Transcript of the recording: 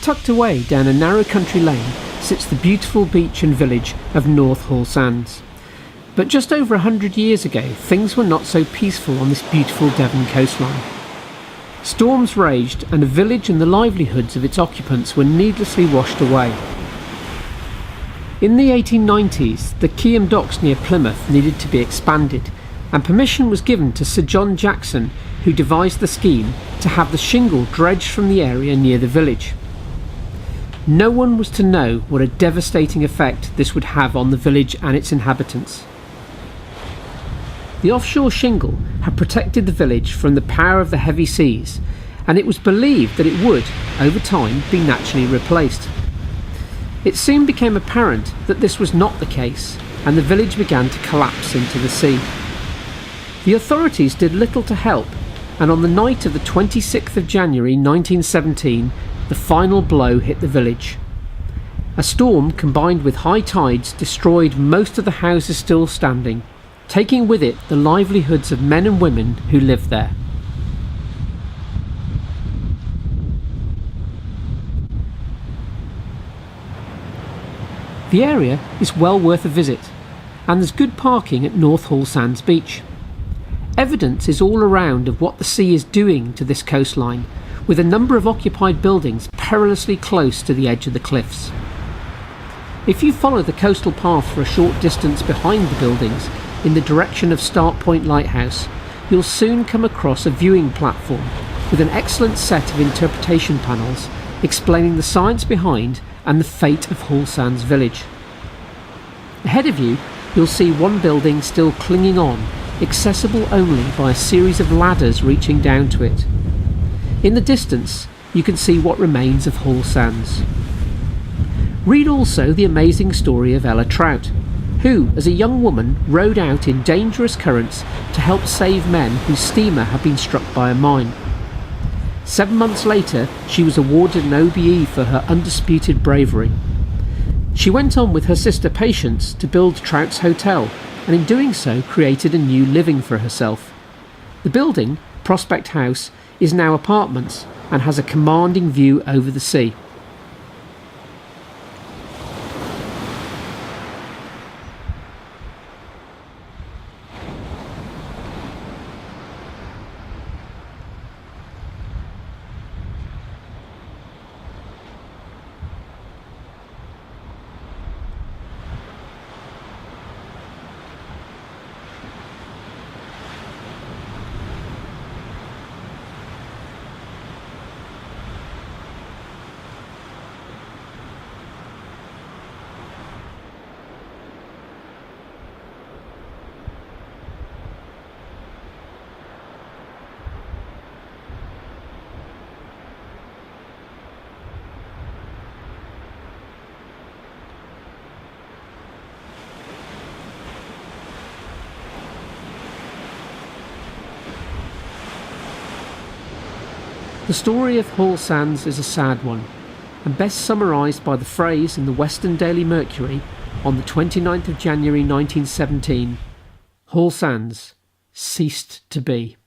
tucked away down a narrow country lane sits the beautiful beach and village of North Hallsands. But just over 100 years ago, things were not so peaceful on this beautiful Devon coastline. Storms raged and the village and the livelihoods of its occupants were needlessly washed away. In the 1890s, the Keyham docks near Plymouth needed to be expanded, and permission was given to Sir John Jackson, who devised the scheme, to have the shingle dredged from the area near the village. No one was to know what a devastating effect this would have on the village and its inhabitants. The offshore shingle had protected the village from the power of the heavy seas, and it was believed that it would, over time, be naturally replaced. It soon became apparent that this was not the case, and the village began to collapse into the sea. The authorities did little to help, and on the night of the 26th of January 1917, the final blow hit the village. A storm combined with high tides destroyed most of the houses still standing, taking with it the livelihoods of men and women who lived there. The area is well worth a visit, and there's good parking at North Hallsands Beach. Evidence is all around of what the sea is doing to this coastline, with a number of occupied buildings perilously close to the edge of the cliffs. If you follow the coastal path for a short distance behind the buildings in the direction of Start Point Lighthouse, you'll soon come across a viewing platform with an excellent set of interpretation panels explaining the science behind and the fate of Hallsands village. Ahead of you, you'll see one building still clinging on, accessible only by a series of ladders reaching down to it. In the distance, you can see what remains of Hallsands. Read also the amazing story of Ella Trout, who, as a young woman, rowed out in dangerous currents to help save men whose steamer had been struck by a mine. 7 months later, she was awarded an OBE for her undisputed bravery. She went on with her sister Patience to build Trout's Hotel, and in doing so created a new living for herself. The building, Prospect House, is now apartments and has a commanding view over the sea. The story of Hallsands is a sad one, and best summarised by the phrase in the Western Daily Mercury on the 29th of January 1917, Hallsands ceased to be.